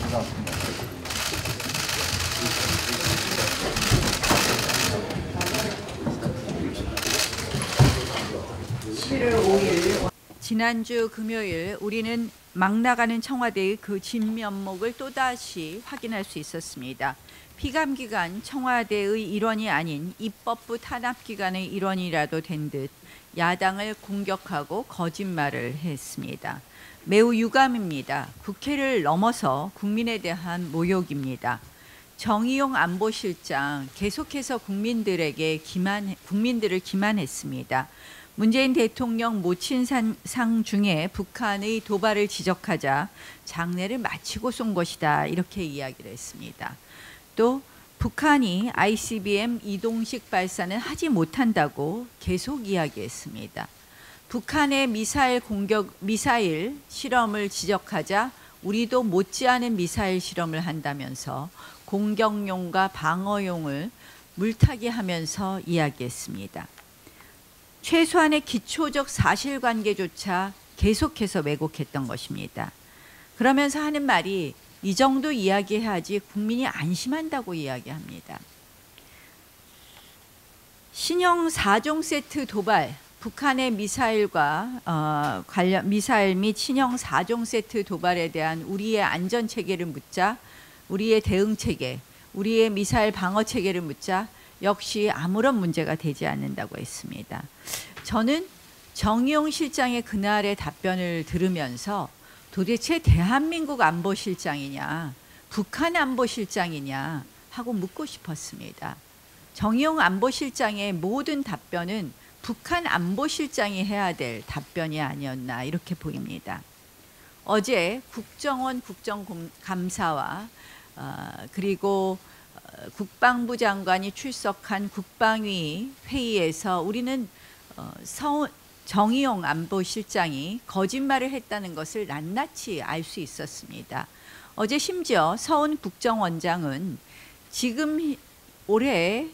고생하셨습니다. 지난주 금요일 우리는 막 나가는 청와대의 그 진면목을 또다시 확인할 수 있었습니다. 피감기관 청와대의 일원이 아닌 입법부 탄압기관의 일원이라도 된 듯 야당을 공격하고 거짓말을 했습니다. 매우 유감입니다. 국회를 넘어서 국민에 대한 모욕입니다. 정의용 안보실장 계속해서 국민들을 기만했습니다. 문재인 대통령 모친상 중에 북한의 도발을 지적하자 장례를 마치고 쏜 것이다 이렇게 이야기를 했습니다. 또 북한이 ICBM 이동식 발사는 하지 못한다고 계속 이야기했습니다. 북한의 미사일 실험을 지적하자 우리도 못지않은 미사일 실험을 한다면서 공격용과 방어용을 물타기하면서 이야기했습니다. 최소한의 기초적 사실관계조차 계속해서 왜곡했던 것입니다. 그러면서 하는 말이 이 정도 이야기해야지 국민이 안심한다고 이야기합니다. 신형 4종 세트 도발, 북한의 미사일과 미사일 및 신형 4종 세트 도발에 대한 우리의 안전체계를 묻자, 우리의 대응체계, 우리의 미사일 방어체계를 묻자 역시 아무런 문제가 되지 않는다고 했습니다. 저는 정의용 실장의 그날의 답변을 들으면서 도대체 대한민국 안보실장이냐, 북한 안보실장이냐 하고 묻고 싶었습니다. 정의용 안보실장의 모든 답변은 북한 안보실장이 해야 될 답변이 아니었나 이렇게 보입니다. 어제 국정원 국정감사와 그리고 국방부 장관이 출석한 국방위 회의에서 우리는 정의용 안보실장이 거짓말을 했다는 것을 낱낱이 알 수 있었습니다. 어제 심지어 서훈 국정원장은 지금 올해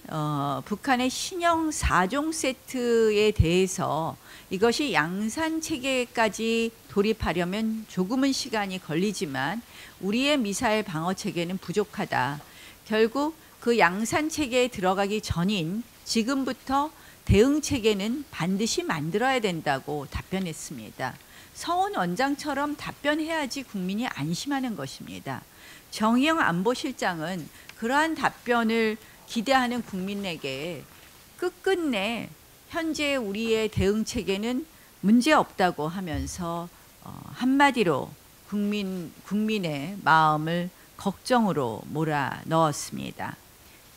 북한의 신형 4종 세트에 대해서 이것이 양산 체계까지 돌입하려면 조금은 시간이 걸리지만 우리의 미사일 방어 체계는 부족하다. 결국 그 양산 체계에 들어가기 전인 지금부터 대응 체계는 반드시 만들어야 된다고 답변했습니다. 서훈 원장처럼 답변해야지 국민이 안심하는 것입니다. 정의용 안보실장은 그러한 답변을 기대하는 국민에게 끝끝내 현재 우리의 대응 체계는 문제 없다고 하면서 한마디로 국민의 마음을 걱정으로 몰아 넣었습니다.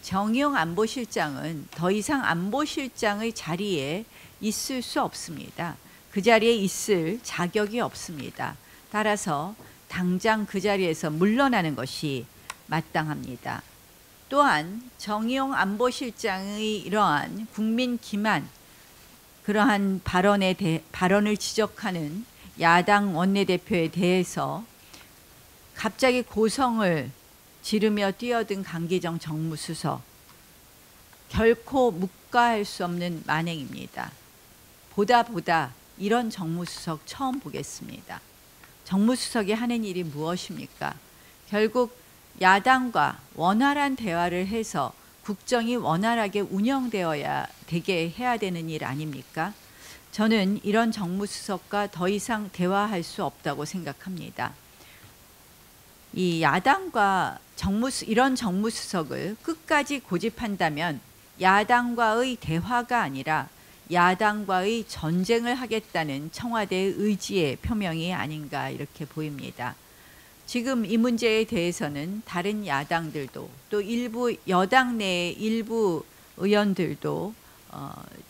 정의용 안보실장은 더 이상 안보실장의 자리에 있을 수 없습니다. 그 자리에 있을 자격이 없습니다. 따라서 당장 그 자리에서 물러나는 것이 마땅합니다. 또한 정의용 안보실장의 이러한 국민 기만, 그러한 발언을 지적하는 야당 원내대표에 대해서 갑자기 고성을 지르며 뛰어든 강기정 정무수석, 결코 묵과할 수 없는 만행입니다. 보다 이런 정무수석 처음 보겠습니다. 정무수석이 하는 일이 무엇입니까? 결국 야당과 원활한 대화를 해서 국정이 원활하게 운영되어야 되게 해야 되는 일 아닙니까? 저는 이런 정무수석과 더 이상 대화할 수 없다고 생각합니다. 이 야당과 이런 정무수석을 끝까지 고집한다면 야당과의 대화가 아니라 야당과의 전쟁을 하겠다는 청와대의 의지의 표명이 아닌가 이렇게 보입니다. 지금 이 문제에 대해서는 다른 야당들도 또 일부 여당 내 일부 의원들도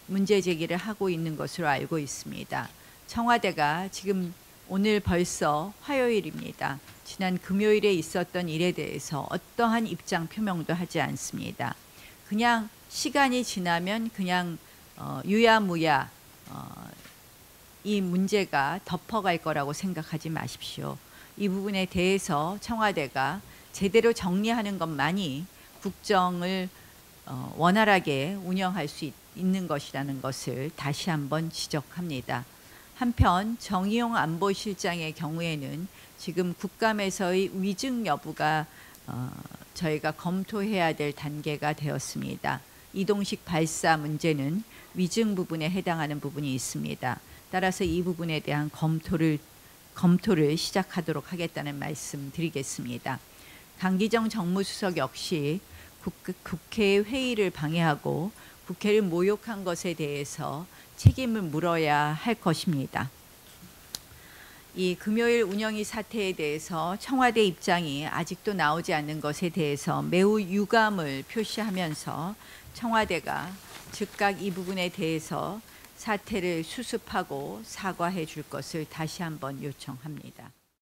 문제 제기를 하고 있는 것으로 알고 있습니다. 청와대가 지금 오늘 벌써 화요일입니다. 지난 금요일에 있었던 일에 대해서 어떠한 입장 표명도 하지 않습니다. 그냥 시간이 지나면 그냥 유야무야 이 문제가 덮어갈 거라고 생각하지 마십시오. 이 부분에 대해서 청와대가 제대로 정리하는 것만이 국정을 원활하게 운영할 수 있는 것이라는 것을 다시 한번 지적합니다. 한편 정의용 안보실장의 경우에는 지금 국감에서의 위증 여부가 저희가 검토해야 될 단계가 되었습니다. 이동식 발사 문제는 위증 부분에 해당하는 부분이 있습니다. 따라서 이 부분에 대한 검토를 시작하도록 하겠다는 말씀 드리겠습니다. 강기정 정무수석 역시 국회 회의를 방해하고 국회를 모욕한 것에 대해서 책임을 물어야 할 것입니다. 이 금요일 운영위 사태에 대해서 청와대 입장이 아직도 나오지 않는 것에 대해서 매우 유감을 표시하면서 청와대가 즉각 이 부분에 대해서 사태를 수습하고 사과해 줄 것을 다시 한번 요청합니다.